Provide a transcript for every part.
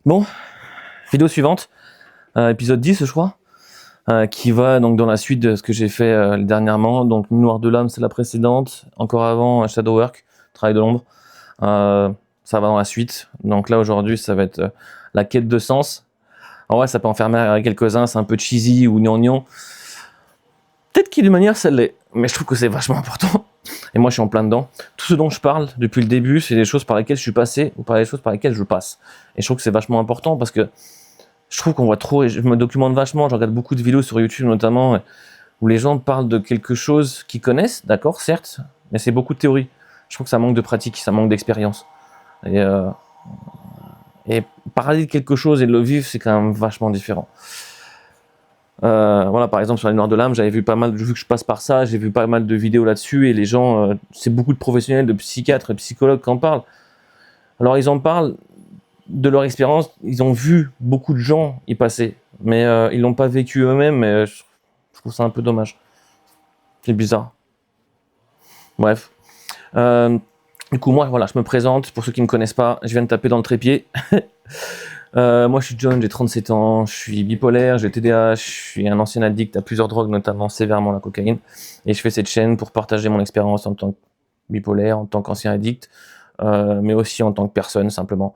Bon, vidéo suivante, épisode 10 je crois, qui va donc dans la suite de ce que j'ai fait dernièrement. Donc Noir de l'âme c'est la précédente, encore avant Shadowwork, Travail de l'ombre, ça va dans la suite. Donc là aujourd'hui ça va être la quête de sens. En vrai ça peut en faire quelques-uns, c'est un peu cheesy ou gnangnan. Peut-être qu'il d'une manière ça l'est, mais je trouve que c'est vachement important. Et moi je suis en plein dedans. Tout ce dont je parle depuis le début, c'est des choses par lesquelles je suis passé ou par les choses par lesquelles je passe. Et je trouve que c'est vachement important parce que je trouve qu'on voit trop, et je me documente vachement, je regarde beaucoup de vidéos sur YouTube notamment, où les gens parlent de quelque chose qu'ils connaissent, d'accord, certes, mais c'est beaucoup de théorie. Je trouve que ça manque de pratique, ça manque d'expérience. Et parler de quelque chose et de le vivre, c'est quand même vachement différent. Voilà, par exemple sur les Noirs de l'âme, j'avais vu pas mal, vu que je passe par ça, j'ai vu pas mal de vidéos là-dessus, et les gens, c'est beaucoup de professionnels, de psychiatres et psychologues qui en parlent. Alors ils en parlent de leur expérience, ils ont vu beaucoup de gens y passer, mais ils l'ont pas vécu eux-mêmes, mais je trouve ça un peu dommage. C'est bizarre. Bref. Du coup, moi, voilà, je me présente, pour ceux qui me connaissent pas, je viens de taper dans le trépied. Moi, je suis John, j'ai 37 ans, je suis bipolaire, j'ai TDAH, je suis un ancien addict à plusieurs drogues, notamment sévèrement la cocaïne, et je fais cette chaîne pour partager mon expérience en tant que bipolaire, en tant qu'ancien addict, mais aussi en tant que personne, simplement.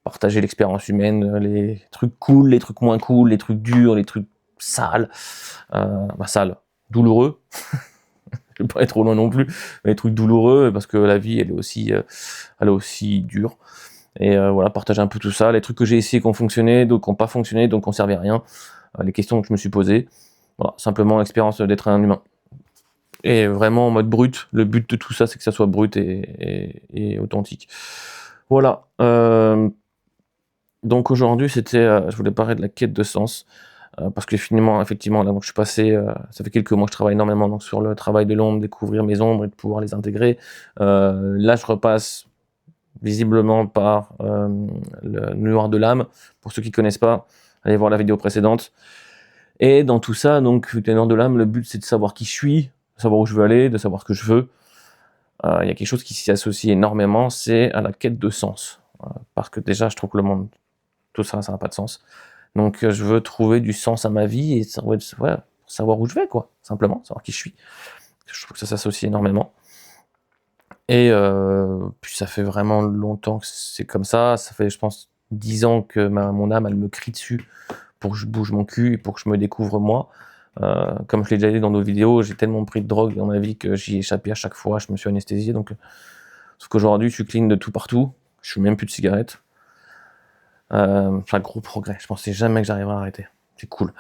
Partager l'expérience humaine, les trucs cool, les trucs moins cool, les trucs durs, les trucs sales, sales, douloureux, je vais pas être trop loin non plus, mais les trucs douloureux, parce que la vie, elle est aussi dure. Et voilà, partager un peu tout ça, les trucs que j'ai essayé qui ont fonctionné, d'autres qui n'ont pas fonctionné, donc qui n'ont servi à rien, les questions que je me suis posées, voilà, simplement l'expérience d'être un humain. Et vraiment en mode brut, le but de tout ça, c'est que ça soit brut et authentique. Voilà. Donc aujourd'hui, je voulais parler de la quête de sens, parce que effectivement, là, donc je suis passé, ça fait quelques mois que je travaille énormément donc, sur le travail de l'ombre, découvrir mes ombres et de pouvoir les intégrer. Là, je repasse visiblement par le Noir de l'âme. Pour ceux qui connaissent pas, allez voir la vidéo précédente. Et dans tout ça, donc, le Noir de l'âme, le but c'est de savoir qui je suis, de savoir où je veux aller, de savoir ce que je veux. Il y a quelque chose qui s'y associe énormément, c'est à la quête de sens. Parce que déjà, je trouve que le monde, tout ça, ça n'a pas de sens. Donc je veux trouver du sens à ma vie et savoir où je vais, quoi, simplement, savoir qui je suis. Je trouve que ça s'associe énormément. Et puis ça fait vraiment longtemps que c'est comme ça fait, je pense, 10 ans que mon âme, elle me crie dessus pour que je bouge mon cul et pour que je me découvre moi. Comme je l'ai déjà dit dans nos vidéos, j'ai tellement pris de drogue dans ma vie que j'y ai échappé à chaque fois, je me suis anesthésié, donc sauf qu'aujourd'hui, je suis clean de tout partout, je fume même plus de cigarettes. C'est un gros progrès, je pensais jamais que j'arriverais à arrêter, c'est cool.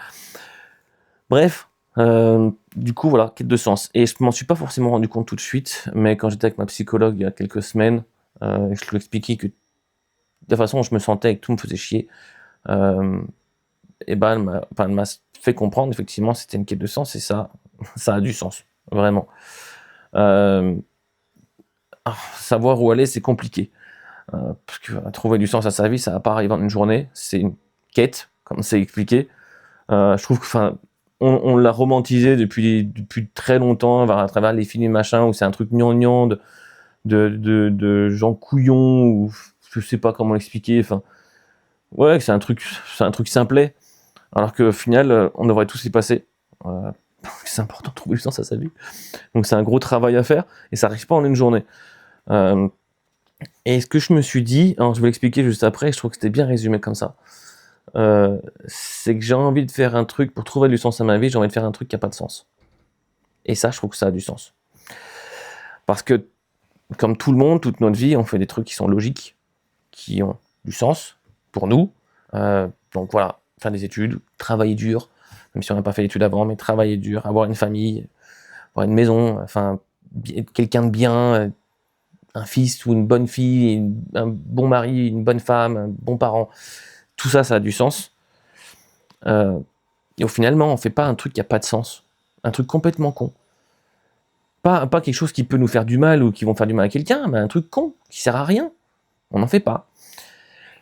Bref, du coup voilà, quête de sens. Et je m'en suis pas forcément rendu compte tout de suite, mais quand j'étais avec ma psychologue il y a quelques semaines, je lui expliquais que de la façon dont je me sentais et que tout me faisait chier, et ben elle m'a fait comprendre effectivement c'était une quête de sens et ça a du sens, vraiment. Savoir où aller c'est compliqué. Parce que trouver du sens à sa vie, ça va pas arriver en une journée, c'est une quête, comme c'est expliqué. Je trouve que, on l'a romantisé depuis très longtemps, à travers les films et machin, où c'est un truc gnangnan de gens couillons, ou je sais pas comment l'expliquer, ouais, c'est un truc simplet, alors qu'au final, on devrait tous y passer. C'est important de trouver du sens à sa vie. Donc c'est un gros travail à faire, et ça arrive pas en une journée. Et ce que je me suis dit, alors je vais l'expliquer juste après, je trouve que c'était bien résumé comme ça, c'est que j'ai envie de faire un truc, pour trouver du sens à ma vie, j'ai envie de faire un truc qui n'a pas de sens. Et ça, je trouve que ça a du sens. Parce que, comme tout le monde, toute notre vie, on fait des trucs qui sont logiques, qui ont du sens pour nous. Donc voilà, faire des études, travailler dur, même si on n'a pas fait d'études avant, mais travailler dur, avoir une famille, avoir une maison, quelqu'un de bien, un fils ou une bonne fille, un bon mari, une bonne femme, un bon parent. Tout ça, ça a du sens. Et finalement, on fait pas un truc qui a pas de sens. Un truc complètement con. Pas quelque chose qui peut nous faire du mal ou qui vont faire du mal à quelqu'un, mais un truc con, qui sert à rien. On n'en fait pas.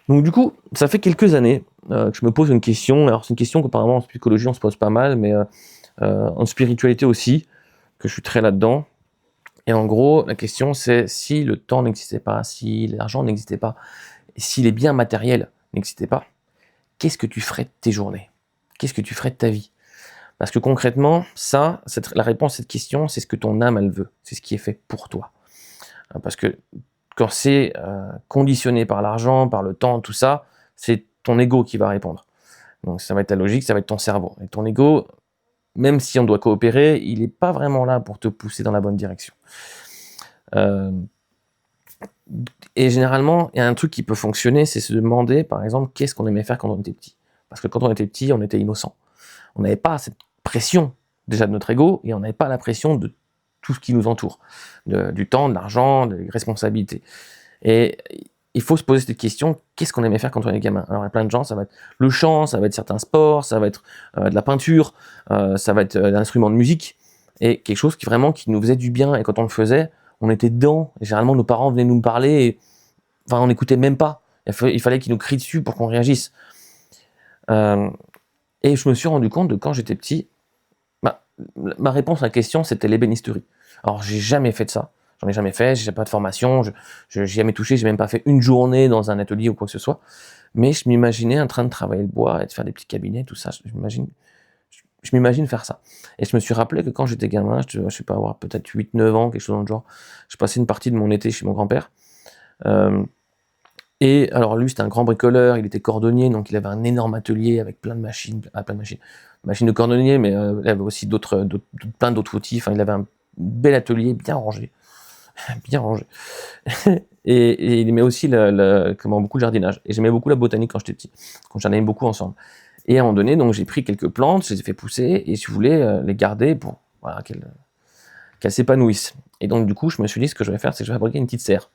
Donc du coup, ça fait quelques années que je me pose une question. Alors c'est une question qu'apparemment en psychologie on se pose pas mal, mais en spiritualité aussi, que je suis très là-dedans. Et en gros, la question c'est si le temps n'existait pas, si l'argent n'existait pas, et si les biens matériels n'existaient pas, qu'est-ce que tu ferais de tes journées? Qu'est-ce que tu ferais de ta vie? Parce que concrètement, la réponse à cette question, c'est ce que ton âme, elle veut. C'est ce qui est fait pour toi. Parce que quand c'est conditionné par l'argent, par le temps, tout ça, c'est ton ego qui va répondre. Donc ça va être ta logique, ça va être ton cerveau. Et ton ego, même si on doit coopérer, il n'est pas vraiment là pour te pousser dans la bonne direction. Et généralement, il y a un truc qui peut fonctionner, c'est se demander, par exemple, qu'est-ce qu'on aimait faire quand on était petit. Parce que quand on était petit, on était innocent. On n'avait pas cette pression déjà de notre ego, et on n'avait pas la pression de tout ce qui nous entoure, du temps, de l'argent, des responsabilités. Et il faut se poser cette question, qu'est-ce qu'on aimait faire quand on est gamin? Alors il y a plein de gens, ça va être le chant, ça va être certains sports, ça va être de la peinture, ça va être l'instrument de musique, et quelque chose qui vraiment qui nous faisait du bien, et quand on le faisait, on était dedans, et généralement nos parents venaient nous parler, et enfin on n'écoutait même pas, il fallait qu'ils nous crient dessus pour qu'on réagisse. Et je me suis rendu compte de quand j'étais petit, ma réponse à la question c'était l'ébénisterie. Alors j'ai jamais fait de ça, j'en ai jamais fait, j'ai pas de formation, j'y ai jamais touché, j'ai même pas fait une journée dans un atelier ou quoi que ce soit, mais je m'imaginais en train de travailler le bois et de faire des petits cabinets, tout ça, je m'imagine faire ça. Et je me suis rappelé que quand j'étais gamin, je sais pas, avoir peut-être 8-9 ans, quelque chose dans le genre, je passais une partie de mon été chez mon grand-père, et alors lui c'était un grand bricoleur, il était cordonnier, donc il avait un énorme atelier avec plein de machines, machines de cordonnier, mais il avait aussi plein d'autres outils, enfin il avait un bel atelier bien rangé, bien rangé. Et il aimait aussi beaucoup le jardinage, et j'aimais beaucoup la botanique quand j'étais petit, quand j'en aimais beaucoup ensemble. Et à un moment donné, donc j'ai pris quelques plantes, je les ai fait pousser, et je voulais les garder pour voilà, qu'elles s'épanouissent. Et donc du coup, je me suis dit, ce que je vais faire, c'est que je vais fabriquer une petite serre.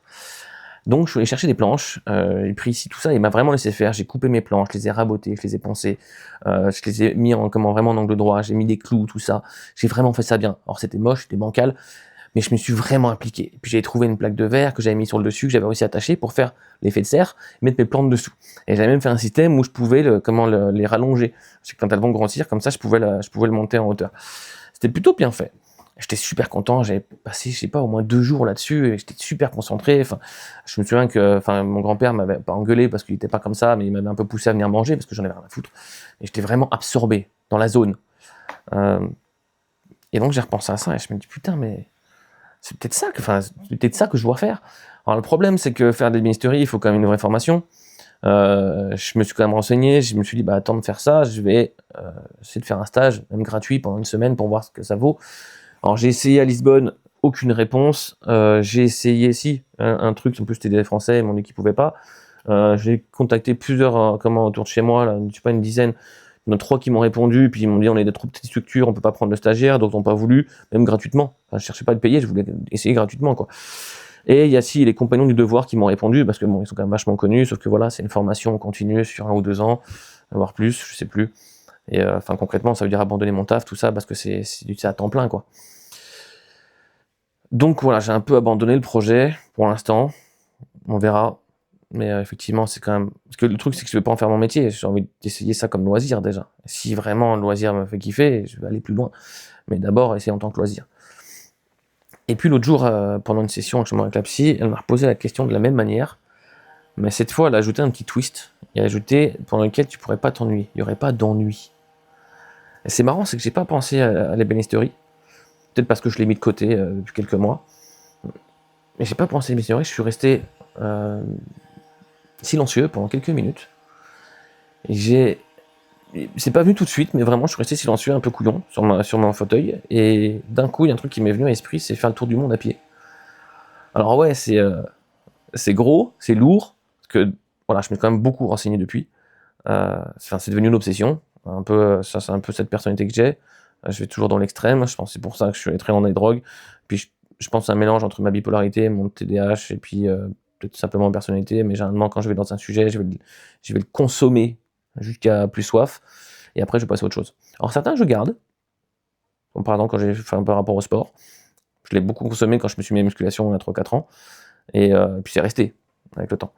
Donc je suis allé chercher des planches, j'ai pris ici tout ça, il m'a vraiment laissé faire, j'ai coupé mes planches, je les ai rabotées, je les ai poncées, je les ai mis vraiment en angle droit, j'ai mis des clous, tout ça, j'ai vraiment fait ça bien. Alors c'était moche, c'était bancal, mais je me suis vraiment impliqué. Et puis j'ai trouvé une plaque de verre que j'avais mis sur le dessus, que j'avais aussi attaché pour faire l'effet de serre, mettre mes plantes dessous. Et j'avais même fait un système où je pouvais les rallonger. Parce que quand elles vont grossir, comme ça je pouvais le monter en hauteur. C'était plutôt bien fait. J'étais super content, j'avais passé, je sais pas, au moins 2 jours là-dessus, et j'étais super concentré. Enfin, je me souviens que, mon grand-père m'avait pas engueulé parce qu'il était pas comme ça, mais il m'avait un peu poussé à venir manger parce que j'en avais rien à foutre. Et j'étais vraiment absorbé dans la zone. Euh, et donc j'ai repensé à ça et je me dis putain, mais c'est peut-être ça que je dois faire. Alors le problème, c'est que faire des l'ébénisterie, il faut quand même une vraie formation. Je me suis quand même renseigné, je me suis dit, bah, attends de faire ça, je vais essayer de faire un stage, même gratuit, pendant une semaine pour voir ce que ça vaut. Alors j'ai essayé à Lisbonne, aucune réponse. J'ai essayé un truc, en plus c'était des Français, ils m'ont dit qu'ils pouvaient pas. J'ai contacté plusieurs autour de chez moi, là, je sais pas, une dizaine. Il y en a 3 qui m'ont répondu, puis ils m'ont dit on est de trop petites structures, on peut pas prendre de stagiaires, donc ils n'ont pas voulu, même gratuitement. Enfin, je cherchais pas à le payer, je voulais essayer gratuitement, quoi. Et il y a les compagnons du devoir qui m'ont répondu, parce que bon, ils sont quand même vachement connus, sauf que voilà, c'est une formation continue sur 1 ou 2 ans, voire plus, je sais plus. Et concrètement, ça veut dire abandonner mon taf, tout ça, parce que c'est à temps plein, quoi. Donc voilà, j'ai un peu abandonné le projet pour l'instant. On verra. Mais effectivement, c'est quand même. Parce que le truc, c'est que je ne vais pas en faire mon métier. J'ai envie d'essayer ça comme loisir déjà. Si vraiment le loisir me fait kiffer, je vais aller plus loin. Mais d'abord, essayer en tant que loisir. Et puis l'autre jour, pendant une session avec la psy, elle m'a reposé la question de la même manière. Mais cette fois, elle a ajouté un petit twist. Elle a ajouté pendant lequel tu pourrais pas t'ennuyer. Il n'y aurait pas d'ennui. Et c'est marrant, c'est que j'ai pas pensé à l'ébénisterie. Peut-être parce que je l'ai mis de côté depuis quelques mois. Mais j'ai pas pensé à l'ébénisterie. Je suis resté silencieux pendant quelques minutes. Et c'est pas venu tout de suite, mais vraiment, je suis resté silencieux, un peu couillon, sur mon fauteuil. Et d'un coup, il y a un truc qui m'est venu à l'esprit, c'est faire le tour du monde à pied. Alors ouais, c'est gros, c'est lourd, parce que voilà, je m'ai quand même beaucoup renseigné depuis. C'est devenu une obsession. Un peu, ça, c'est un peu cette personnalité que j'ai. Je vais toujours dans l'extrême. Je pense que c'est pour ça que je suis allé très dans les drogues. Puis je pense à un mélange entre ma bipolarité, mon TDAH, et puis peut-être simplement ma personnalité. Mais généralement, quand je vais dans un sujet, je vais le consommer jusqu'à plus soif. Et après, je vais passer à autre chose. Alors certains, je garde. Comme par exemple, quand j'ai fait un peu rapport au sport. Je l'ai beaucoup consommé quand je me suis mis à la musculation il y a 3-4 ans. Et puis c'est resté avec le temps.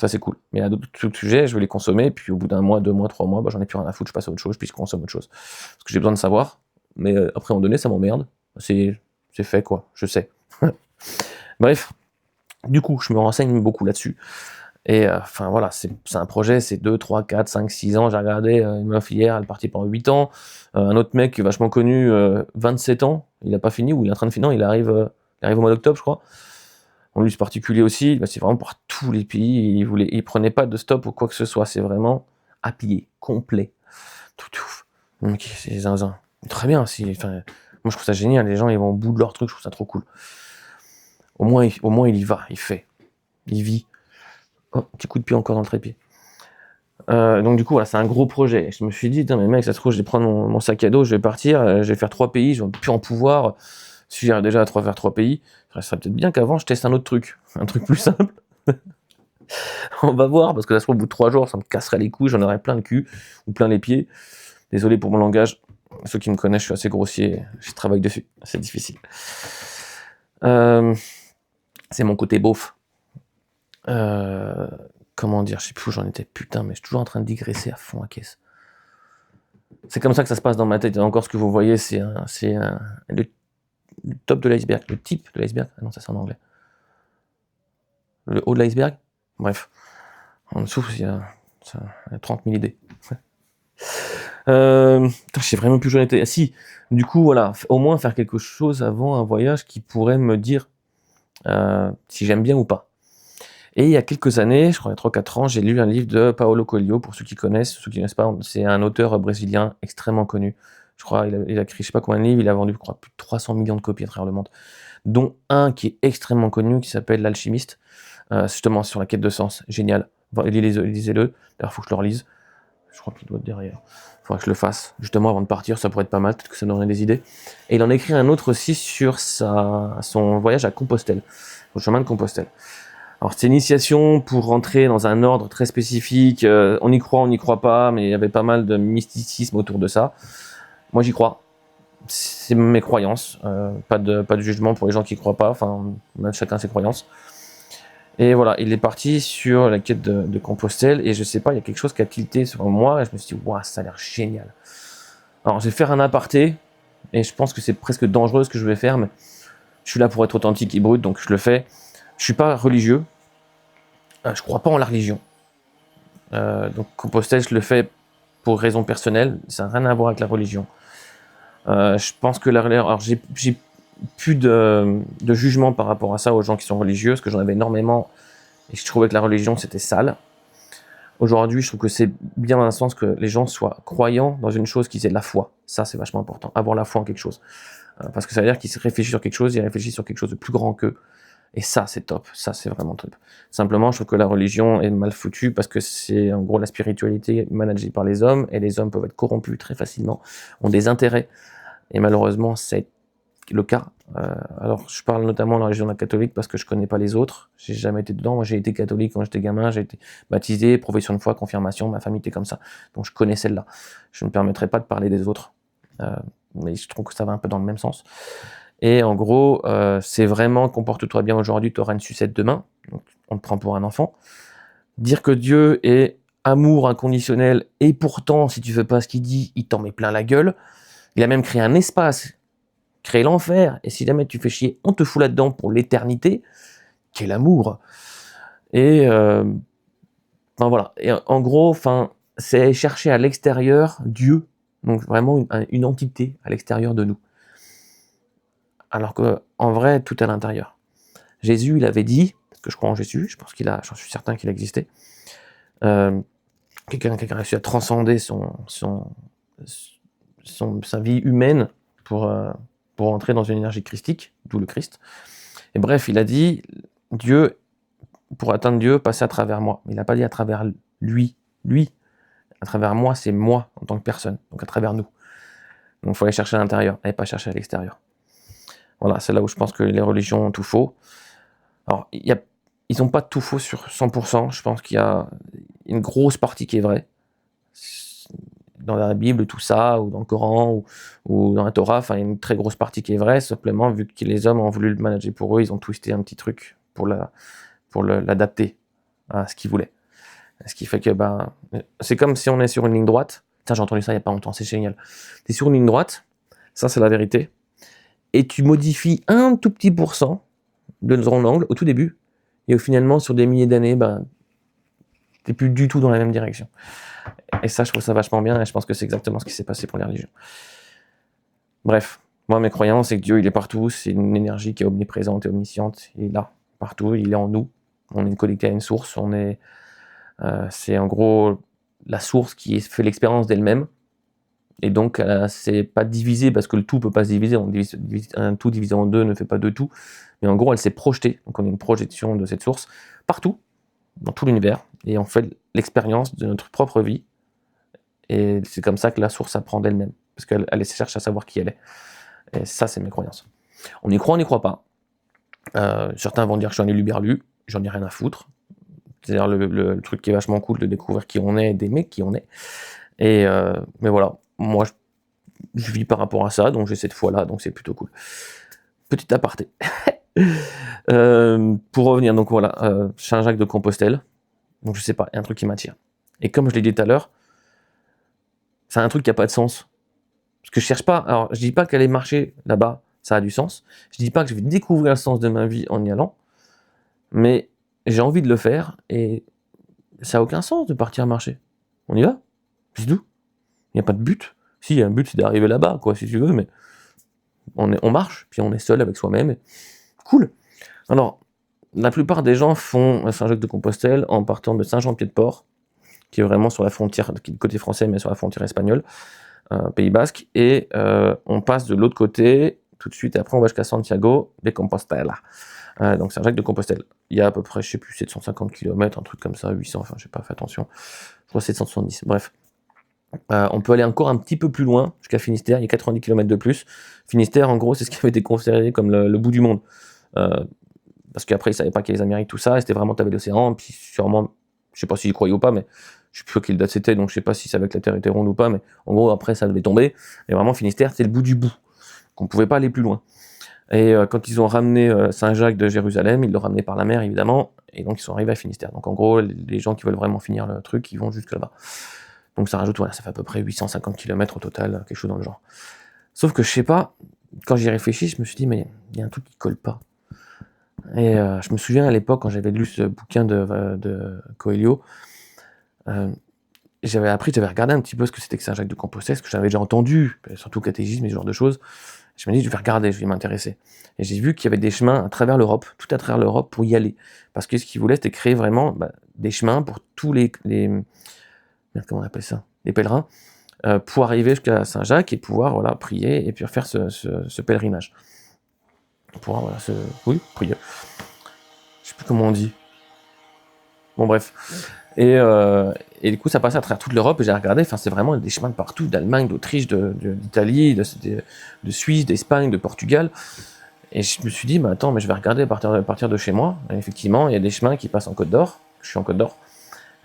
Ça, c'est cool. Mais à d'autres sujets, je vais les consommer, puis au bout d'un mois, 2 mois, 3 mois, bah, j'en ai plus rien à foutre, je passe à autre chose, puis je consomme autre chose. Parce que j'ai besoin de savoir, mais après, à un moment donné, ça m'emmerde. C'est fait, quoi, je sais. Bref, du coup, je me renseigne beaucoup là-dessus. Et enfin voilà, c'est un projet, c'est 2, 3, 4, 5, 6 ans. J'ai regardé une meuf hier, elle est partie pendant 8 ans. Un autre mec vachement connu, 27 ans, il a pas fini, ou il est en train de finir, il arrive au mois d'octobre, je crois. Bon, lui, c'est particulier aussi, c'est vraiment pour tous les pays, il prenait pas de stop ou quoi que ce soit, c'est vraiment à pied, complet. Tout. Donc, c'est zinzin. Très bien, enfin, moi je trouve ça génial, les gens ils vont au bout de leur truc, je trouve ça trop cool. Au moins il y va, il fait, il vit. Oh, petit coup de pied encore dans le trépied. Donc du coup, voilà, c'est un gros projet. Je me suis dit, mais mec, ça se trouve, je vais prendre mon sac à dos, je vais partir, je vais faire 3 pays, je vais plus en pouvoir. Si j'arrive déjà à faire 3 pays, ça serait peut-être bien qu'avant je teste un autre truc, un truc plus simple. On va voir, parce que ça se trouve, au bout de 3 jours, ça me casserait les couilles, j'en aurais plein le cul, ou plein les pieds. Désolé pour mon langage, ceux qui me connaissent, je suis assez grossier, je travaille dessus, c'est difficile. C'est mon côté beauf. Comment dire, je sais plus où j'en étais, putain, mais je suis toujours en train de digresser à fond à caisse. C'est comme ça que ça se passe dans ma tête. Et encore, ce que vous voyez, c'est le top de l'iceberg, le type de l'iceberg. Ah non, ça c'est en anglais. Le haut de l'iceberg. Bref, en dessous, il y a 30 000 idées. Je sais vraiment plus où j'en étais. Ah, si, du coup, voilà, au moins faire quelque chose avant un voyage qui pourrait me dire si j'aime bien ou pas. Et il y a quelques années, je crois il y a 3-4 ans, j'ai lu un livre de Paulo Coelho, pour ceux qui connaissent, ceux qui ne connaissent pas, c'est un auteur brésilien extrêmement connu. Je crois il a écrit je sais pas combien de livres, il a vendu je crois plus de 300 millions de copies à travers le monde, dont un qui est extrêmement connu, qui s'appelle L'Alchimiste, justement sur la quête de sens, génial. Lisez-le, d'ailleurs il faut que je le relise, je crois qu'il doit être derrière. Il faudra que je le fasse, justement avant de partir, ça pourrait être pas mal, peut-être que ça donnerait des idées. Et il en a écrit un autre aussi sur son voyage à Compostelle, au chemin de Compostelle. Alors c'est une initiation pour rentrer dans un ordre très spécifique, on y croit, on n'y croit pas, mais il y avait pas mal de mysticisme autour de ça. Moi j'y crois, c'est mes croyances, pas de jugement pour les gens qui y croient pas, enfin chacun ses croyances. Et voilà, il est parti sur la quête de Compostelle, et je sais pas, il y a quelque chose qui a tilté sur moi, et je me suis dit, waouh, ça a l'air génial. Alors je vais faire un aparté, et je pense que c'est presque dangereux ce que je vais faire, mais je suis là pour être authentique et brut, donc je le fais. Je suis pas religieux, je crois pas en la religion. Donc Compostelle, je le fais pour raison personnelle, ça n'a rien à voir avec la religion. Je pense que alors j'ai plus de jugement par rapport à ça aux gens qui sont religieux, parce que j'en avais énormément, et je trouvais que la religion c'était sale. Aujourd'hui, je trouve que c'est bien dans un sens que les gens soient croyants dans une chose, qu'ils aient de la foi. Ça, c'est vachement important, avoir la foi en quelque chose. Parce que ça veut dire qu'ils réfléchissent sur quelque chose, ils réfléchissent sur quelque chose de plus grand qu'eux. Et ça, c'est top. Ça, c'est vraiment top. Simplement, je trouve que la religion est mal foutue parce que c'est en gros la spiritualité managée par les hommes, et les hommes peuvent être corrompus très facilement, ont des intérêts. Et malheureusement, c'est le cas. Alors, je parle notamment de la religion catholique parce que je connais pas les autres. J'ai jamais été dedans. Moi, j'ai été catholique quand j'étais gamin. J'ai été baptisé, profession de foi, confirmation. Ma famille était comme ça. Donc, je connais celle-là. Je ne me permettrai pas de parler des autres. Mais je trouve que ça va un peu dans le même sens. Et en gros, c'est vraiment comporte-toi bien aujourd'hui, tu auras une sucette demain. Donc, on te prend pour un enfant. Dire que Dieu est amour inconditionnel, et pourtant, si tu fais pas ce qu'il dit, il t'en met plein la gueule. Il a même créé un espace, créé l'enfer, et si jamais tu fais chier, on te fout là-dedans pour l'éternité. Quel amour! Et enfin voilà. Et en gros, enfin, c'est chercher à l'extérieur Dieu, donc vraiment une entité à l'extérieur de nous. Alors qu'en vrai, tout est à l'intérieur. Jésus, il avait dit, parce que je crois en Jésus, j'en suis certain qu'il existait, quelqu'un qui a réussi à transcender sa vie humaine pour entrer dans une énergie christique, d'où le Christ. Et bref, il a dit, Dieu, pour atteindre Dieu, passez à travers moi. Mais il n'a pas dit à travers lui. Lui, à travers moi, c'est moi en tant que personne, donc à travers nous. Donc il faut aller chercher à l'intérieur, et pas chercher à l'extérieur. Voilà, c'est là où je pense que les religions ont tout faux. Alors, ils n'ont pas tout faux sur 100%, je pense qu'il y a une grosse partie qui est vraie. Dans la Bible, tout ça, ou dans le Coran, ou dans la Torah, enfin, il y a une très grosse partie qui est vraie, simplement, vu que les hommes ont voulu le manager pour eux, ils ont twisté un petit truc pour l'adapter à ce qu'ils voulaient. Ce qui fait que, c'est comme si on est sur une ligne droite. Tiens, j'ai entendu ça il n'y a pas longtemps, c'est génial. Tu es sur une ligne droite, ça c'est la vérité, et tu modifies un tout petit pourcent dans l'angle au tout début, et finalement, sur des milliers d'années, t'es plus du tout dans la même direction. Et ça, je trouve ça vachement bien, et je pense que c'est exactement ce qui s'est passé pour les religions. Bref, moi, mes croyances, c'est que Dieu, il est partout, c'est une énergie qui est omniprésente et omnisciente, il est là, partout, il est en nous, on est connecté à une source, c'est en gros la source qui fait l'expérience d'elle-même, et donc c'est pas divisé, parce que le tout peut pas se diviser, un tout divisé en deux ne fait pas deux tout, mais en gros, elle s'est projetée, donc on est une projection de cette source, partout, dans tout l'univers, et on fait l'expérience de notre propre vie, et c'est comme ça que la source apprend d'elle-même, parce qu'elle cherche à savoir qui elle est. Et ça, c'est mes croyances. On y croit, on n'y croit pas. Certains vont dire que je suis un éluberlu, j'en ai rien à foutre. C'est-à-dire le truc qui est vachement cool de découvrir qui on est, d'aimer qui on est. Mais voilà, moi, je vis par rapport à ça, donc j'ai cette foi-là, donc c'est plutôt cool. Petit aparté. Pour revenir, donc voilà, Saint-Jacques de Compostelle. Donc je sais pas, il y a un truc qui m'attire. Et comme je l'ai dit tout à l'heure, c'est un truc qui n'a pas de sens. Parce que je cherche pas, alors je dis pas qu'aller marcher là-bas, ça a du sens. Je dis pas que je vais découvrir le sens de ma vie en y allant, mais j'ai envie de le faire et ça a aucun sens de partir marcher. On y va, c'est tout. Il n'y a pas de but. Si, il y a un but, c'est d'arriver là-bas, quoi, si tu veux, mais on marche, puis on est seul avec soi-même. Et... Cool. Alors, la plupart des gens font Saint-Jacques-de-Compostelle en partant de Saint-Jean-Pied-de-Port, qui est vraiment sur la frontière, qui est côté français, mais sur la frontière espagnole. Pays Basque, et on passe de l'autre côté tout de suite, et après on va jusqu'à Santiago de Compostela. Donc Saint-Jacques de Compostelle. Il y a à peu près, je sais plus, 750 km, un truc comme ça, 800, enfin j'ai pas fait attention, je crois 770, bref. On peut aller encore un petit peu plus loin, jusqu'à Finistère, il y a 90 km de plus. Finistère, en gros, c'est ce qui avait été considéré comme le bout du monde. Parce qu'après, ils savaient pas qu'il y a les Amériques, tout ça, et c'était vraiment, t'avais l'océan, puis sûrement, je sais pas s'ils y croyaient ou pas, mais je sais plus quelle date c'était, donc je sais pas si ça savait que la Terre était ronde ou pas, mais en gros, après, ça devait tomber. Et vraiment, Finistère, c'est le bout du bout. Qu'on pouvait pas aller plus loin. Et quand ils ont ramené Saint-Jacques de Jérusalem, ils l'ont ramené par la mer, évidemment, et donc ils sont arrivés à Finistère. Donc en gros, les gens qui veulent vraiment finir le truc, ils vont jusque là-bas. Donc ça rajoute, voilà, ça fait à peu près 850 km au total, quelque chose dans le genre. Sauf que je sais pas, quand j'y réfléchis, je me suis dit, mais il y a un truc qui colle pas. Et je me souviens à l'époque, quand j'avais lu ce bouquin de Coelho, j'avais regardé un petit peu ce que c'était que Saint-Jacques de Compostelle, ce que j'avais déjà entendu, surtout catéchisme et ce genre de choses. Je me dis, je vais regarder, je vais m'intéresser. Et j'ai vu qu'il y avait des chemins à travers l'Europe, tout à travers l'Europe pour y aller. Parce que ce qu'ils voulaient, c'était créer vraiment des chemins pour tous les comment on appelle ça, les pèlerins, pour arriver jusqu'à Saint-Jacques et pouvoir prier et puis faire ce pèlerinage. Pour oui, prier. Je sais plus comment on dit. Bon bref. Et du coup, ça passait à travers toute l'Europe et j'ai regardé, enfin c'est vraiment des chemins de partout, d'Allemagne, d'Autriche, d'Italie, de Suisse, d'Espagne, de Portugal. Et je me suis dit, attends, mais je vais regarder à partir de chez moi. Et effectivement, il y a des chemins qui passent en Côte d'Or. Je suis en Côte d'Or.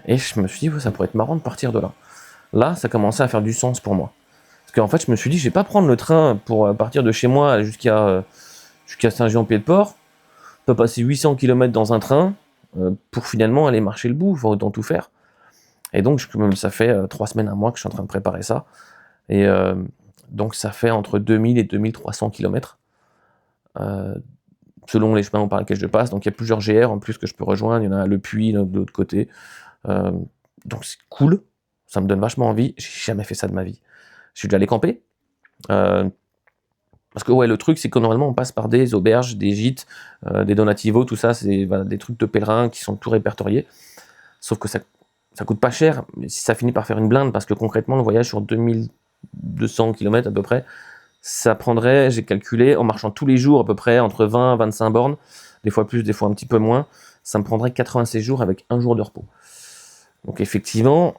Et je me suis dit, ça pourrait être marrant de partir de là. Là, ça commençait à faire du sens pour moi. Parce qu'en fait, je me suis dit, je vais pas prendre le train pour partir de chez moi jusqu'à Saint-Jean-Pied-de-Port, pas passer 800 km dans un train pour finalement aller marcher le bout, enfin, autant tout faire. Et donc, ça fait 3 semaines, un mois que je suis en train de préparer ça. Et donc, ça fait entre 2000 et 2300 km, selon les chemins par lesquels je passe. Donc, il y a plusieurs GR en plus que je peux rejoindre. Il y en a Le Puy, de l'autre côté. Donc, c'est cool. Ça me donne vachement envie. J'ai jamais fait ça de ma vie. Je suis déjà allé camper. Parce que le truc, c'est que normalement, on passe par des auberges, des gîtes, des donativos, tout ça, c'est des trucs de pèlerins qui sont tout répertoriés. Sauf que ça coûte pas cher, mais si ça finit par faire une blinde, parce que concrètement, le voyage sur 2200 km à peu près, ça prendrait, j'ai calculé, en marchant tous les jours à peu près, entre 20 et 25 bornes, des fois plus, des fois un petit peu moins, ça me prendrait 86 jours avec un jour de repos. Donc effectivement,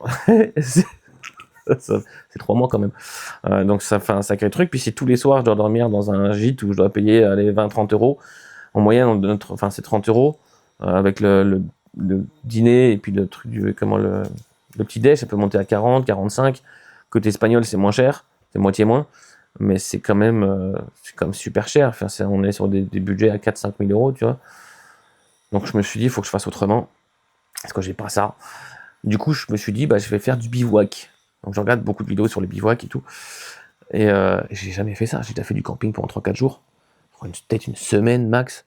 c'est 3 mois quand même. Donc ça fait un sacré truc. Puis si tous les soirs je dois dormir dans un gîte où je dois payer 20-30 euros, en moyenne, c'est 30 euros, avec le dîner et puis le truc le petit déj, ça peut monter à 40, 45. Côté espagnol, c'est moins cher, c'est moitié moins, mais c'est quand même super cher. Enfin, on est sur des budgets à 4-5 000 euros, tu vois. Donc je me suis dit, il faut que je fasse autrement, parce que j'ai pas ça. Du coup, je me suis dit, je vais faire du bivouac. Donc je regarde beaucoup de vidéos sur les bivouacs et tout. Et j'ai jamais fait ça. J'ai déjà fait du camping pendant 3-4 jours. Peut-être une semaine max.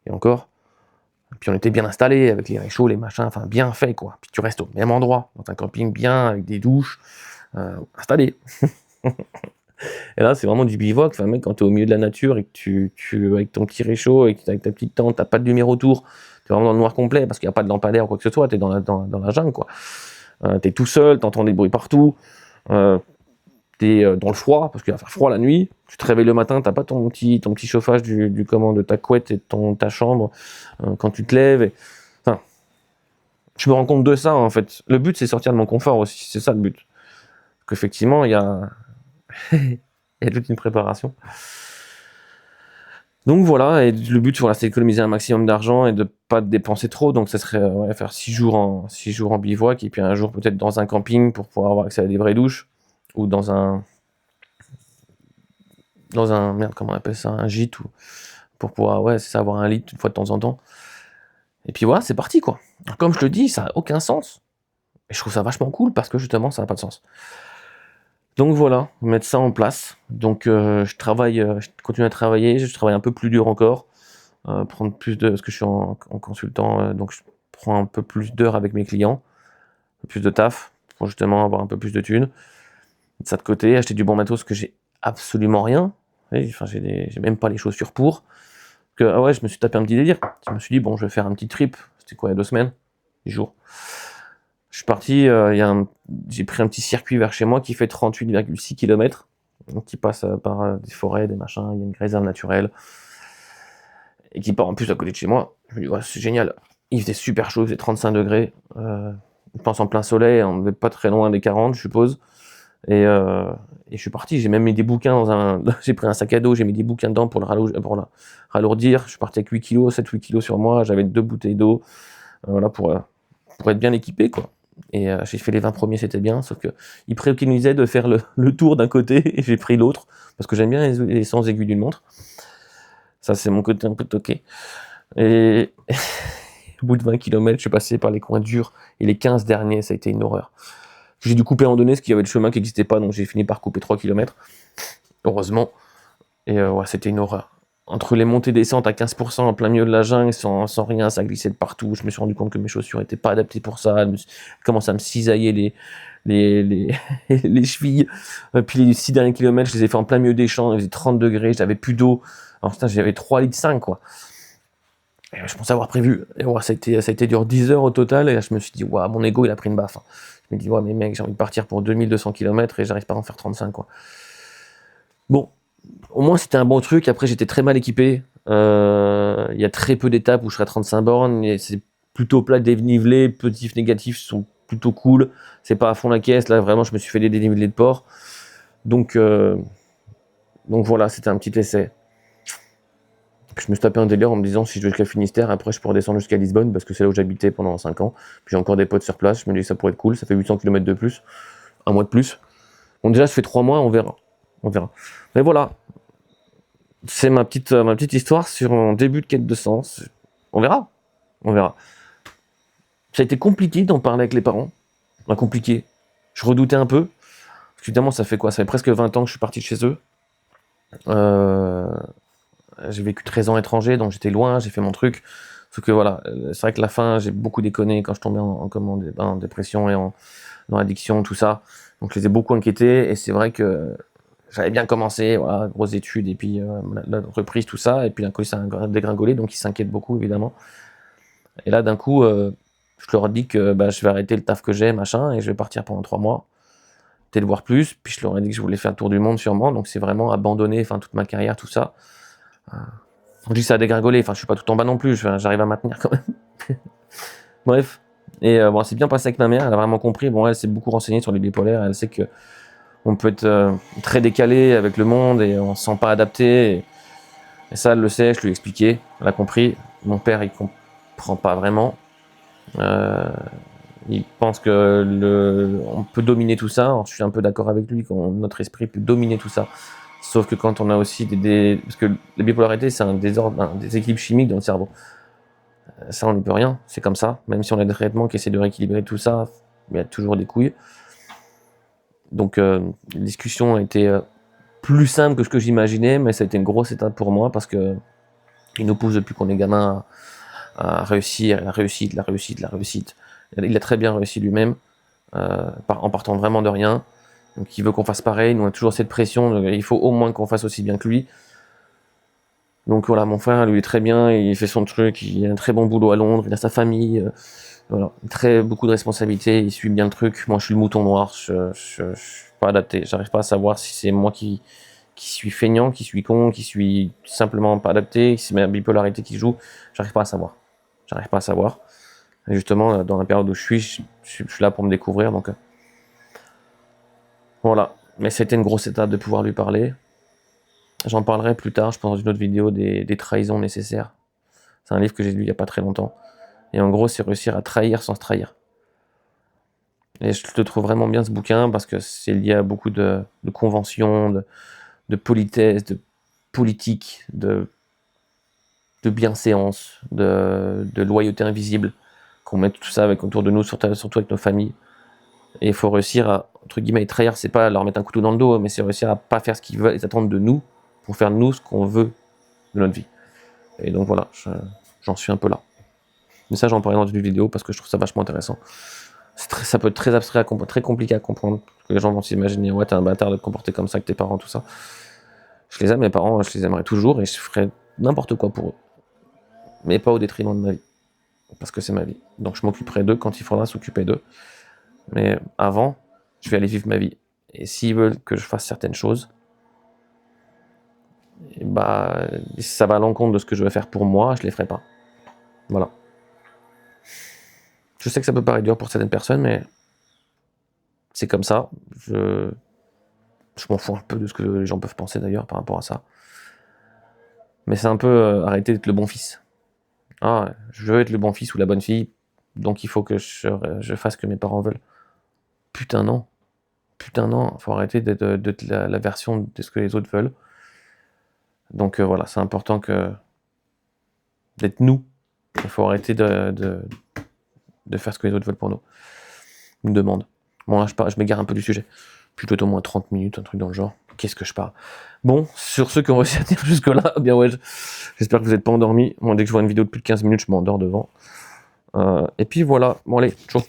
et encore. Puis on était bien installés avec les réchauds, les machins, enfin bien fait quoi. Puis tu restes au même endroit, dans un camping bien, avec des douches, installé. Et là, c'est vraiment du bivouac. Enfin, mec, quand tu es au milieu de la nature et que avec ton petit réchaud et que avec ta petite tente, t'as pas de lumière autour, tu es vraiment dans le noir complet parce qu'il n'y a pas de lampadaire ou quoi que ce soit, tu es dans la jungle, quoi. Tu es tout seul, tu entends des bruits partout, tu es dans le froid parce qu'il va faire froid la nuit. Tu te réveilles le matin, t'as pas ton petit chauffage de ta couette et de ta chambre quand tu te lèves. Enfin, je me rends compte de ça en fait. Le but, c'est sortir de mon confort aussi, c'est ça le but. Parce qu'effectivement, il y a il y a toute une préparation. Donc voilà, et le but, voilà, c'est d'économiser un maximum d'argent et de pas dépenser trop. Donc ça serait faire 6 jours en bivouac et puis un jour peut-être dans un camping pour pouvoir avoir accès à des vraies douches ou merde, comment on appelle ça, un gîte ou pour pouvoir c'est ça, avoir un lit une fois de temps en temps. Et puis voilà, c'est parti quoi. Alors, comme je le dis, ça a aucun sens. Et je trouve ça vachement cool parce que justement, ça n'a pas de sens. Donc voilà, mettre ça en place. Donc je continue à travailler, je travaille un peu plus dur encore, prendre plus de, parce que je suis en consultant, donc je prends un peu plus d'heures avec mes clients, un peu plus de taf, pour justement avoir un peu plus de thunes. De ça de côté, acheter du bon matos, que j'ai absolument rien. Enfin, j'ai même pas les chaussures pour. Je me suis tapé un petit délire. Je me suis dit, bon, je vais faire un petit trip. C'était quoi, il y a 2 semaines, 10 jours. Je suis parti, j'ai pris un petit circuit vers chez moi qui fait 38,6 km, donc qui passe par des forêts, des machins, il y a une réserve naturelle, et qui part en plus à côté de chez moi. Je me dis, ouais, c'est génial. Il faisait super chaud, il faisait 35 degrés, je pense en plein soleil, on n'était pas très loin des 40, je suppose. Et je suis parti, j'ai même mis des bouquins j'ai pris un sac à dos, j'ai mis des bouquins dedans pour le ralourdir. Je suis parti avec 8 kg, 7-8 kg sur moi, j'avais 2 bouteilles d'eau, voilà, pour être bien équipé, quoi. Et j'ai fait les 20 premiers, c'était bien, sauf que il préconisait de faire le tour d'un côté et j'ai pris l'autre, parce que j'aime bien les sens aigus d'une montre. Ça, c'est mon côté un peu toqué. Et au bout de 20 km, je suis passé par les coins durs, et les 15 derniers, ça a été une horreur. J'ai dû couper en randonnée, parce qu'il y avait le chemin qui n'existait pas, donc j'ai fini par couper 3 km, heureusement. Et c'était une horreur. Entre les montées-descentes à 15% en plein milieu de la jungle, sans rien, ça glissait de partout. Je me suis rendu compte que mes chaussures n'étaient pas adaptées pour ça. Elles commençaient à me cisailler les chevilles. Puis les 6 derniers kilomètres, je les ai fait en plein milieu des champs. Il faisait 30 degrés, j'avais plus d'eau. Alors j'avais 3,5 litres, quoi. Et je pensais avoir prévu. Et ça a été dur 10 heures au total. Et là, je me suis dit, mon ego, il a pris une baffe. Je me dis, mais mec, j'ai envie de partir pour 2200 km et j'arrive pas à en faire 35, quoi. Bon. Au moins, c'était un bon truc. Après, j'étais très mal équipé. Il y a très peu d'étapes où je serai à 35 bornes. Et c'est plutôt plat, dénivelé. Positifs, négatifs sont plutôt cool. C'est pas à fond la caisse. Là, vraiment, je me suis fait des dénivelés de port. Donc voilà, c'était un petit essai. Puis je me suis tapé un délire en me disant, si je vais jusqu'à Finistère, après, je pourrais descendre jusqu'à Lisbonne, parce que c'est là où j'habitais pendant 5 ans. Puis j'ai encore des potes sur place. Je me dis, ça pourrait être cool. Ça fait 800 km de plus. Un mois de plus. Bon, déjà, ça fait 3 mois. On verra. Mais voilà. C'est ma petite histoire sur un début de quête de sens. On verra. Ça a été compliqué d'en parler avec les parents. Compliqué. Je redoutais un peu. Parce qu'évidemment, ça fait quoi? Ça fait presque 20 ans que je suis parti de chez eux. J'ai vécu 13 ans étranger, donc j'étais loin, j'ai fait mon truc. Sauf que voilà, c'est vrai que la fin, j'ai beaucoup déconné quand je tombais en dépression et dans l'addiction, tout ça. Donc je les ai beaucoup inquiétés. Et c'est vrai que j'avais bien commencé, voilà, grosses études, et puis la reprise, tout ça, et puis d'un coup, ça a dégringolé, donc ils s'inquiètent beaucoup, évidemment. Et là, d'un coup, je leur dis que je vais arrêter le taf que j'ai, machin, et je vais partir pendant 3 mois, peut-être voir plus, puis je leur ai dit que je voulais faire le tour du monde, sûrement, donc c'est vraiment abandonner, toute ma carrière, tout ça. Je dis que ça a dégringolé, je suis pas tout en bas non plus, j'arrive à maintenir quand même. Bref. Et c'est bien passé avec ma mère, elle a vraiment compris, elle s'est beaucoup renseignée sur les bipolaires, elle sait que on peut être très décalé avec le monde et on se sent pas adapté. Et ça, elle le sait, je lui ai expliqué, elle a compris. Mon père, il comprend pas vraiment. Il pense que on peut dominer tout ça. Alors, je suis un peu d'accord avec lui, notre esprit peut dominer tout ça. Sauf que quand on a aussi parce que la bipolarité, c'est un désordre, un déséquilibre chimique dans le cerveau. Ça, on n'y peut rien, c'est comme ça. Même si on a des traitements qui essaient de rééquilibrer tout ça, il y a toujours des couilles. Donc la discussion a été plus simple que ce que j'imaginais, mais ça a été une grosse étape pour moi parce que Il nous pousse depuis qu'on est gamin à réussir, la réussite, la réussite, la réussite. Il a très bien réussi lui-même, en partant vraiment de rien. Donc il veut qu'on fasse pareil, nous on a toujours cette pression, il faut au moins qu'on fasse aussi bien que lui. Donc voilà, mon frère, lui, est très bien, il fait son truc, il a un très bon boulot à Londres, il a sa famille, voilà, beaucoup de responsabilités, il suit bien le truc. Moi, je suis le mouton noir, je suis pas adapté, j'arrive pas à savoir si c'est moi qui suis feignant, qui suis con, qui suis simplement pas adapté, si c'est ma bipolarité qui joue, j'arrive pas à savoir. J'arrive pas à savoir. Et justement, dans la période où je suis là pour me découvrir, donc voilà. Mais c'était une grosse étape de pouvoir lui parler. J'en parlerai plus tard, je pense, dans une autre vidéo, des trahisons nécessaires. C'est un livre que j'ai lu il y a pas très longtemps. Et en gros, c'est réussir à trahir sans se trahir. Et je te trouve vraiment bien ce bouquin parce que c'est lié à beaucoup de conventions, de politesse, de politique, de bienséance, de loyauté invisible, qu'on met tout ça autour de nous, surtout avec nos familles. Et il faut réussir à, entre guillemets, trahir, c'est pas leur mettre un couteau dans le dos, mais c'est réussir à pas faire ce qu'ils veulent, ils attendent de nous, pour faire nous ce qu'on veut de notre vie. Et donc voilà, j'en suis un peu là. Mais ça, j'en parlerai dans une vidéo parce que je trouve ça vachement intéressant. Ça peut être très abstrait, très compliqué à comprendre. Parce que les gens vont s'imaginer, ouais, t'es un bâtard de te comporter comme ça avec tes parents, tout ça. Je les aime, mes parents, je les aimerais toujours et je ferais n'importe quoi pour eux. Mais pas au détriment de ma vie. Parce que c'est ma vie. Donc je m'occuperai d'eux quand il faudra s'occuper d'eux. Mais avant, je vais aller vivre ma vie. Et s'ils veulent que je fasse certaines choses, et bah, si ça va à l'encontre de ce que je veux faire pour moi, je les ferai pas. Voilà. Je sais que ça peut paraître dur pour certaines personnes, mais c'est comme ça. Je m'en fous un peu de ce que les gens peuvent penser d'ailleurs par rapport à ça. Mais c'est un peu arrêter d'être le bon fils. Ah, je veux être le bon fils ou la bonne fille, donc il faut que je fasse ce que mes parents veulent. Putain non. Putain non, faut arrêter d'être la version de ce que les autres veulent. Donc voilà, c'est important d'être nous. Il faut arrêter de faire ce que les autres veulent pour nous. Une demande. Bon là, je m'égare un peu du sujet. Plutôt au moins 30 minutes, un truc dans le genre. Qu'est-ce que je parle? Bon, sur ceux qui ont réussi à tenir jusque-là, bien ouais, j'espère que vous n'êtes pas endormis. Moi, dès que je vois une vidéo de plus de 15 minutes, je m'endors devant. Et puis voilà, bon allez, ciao.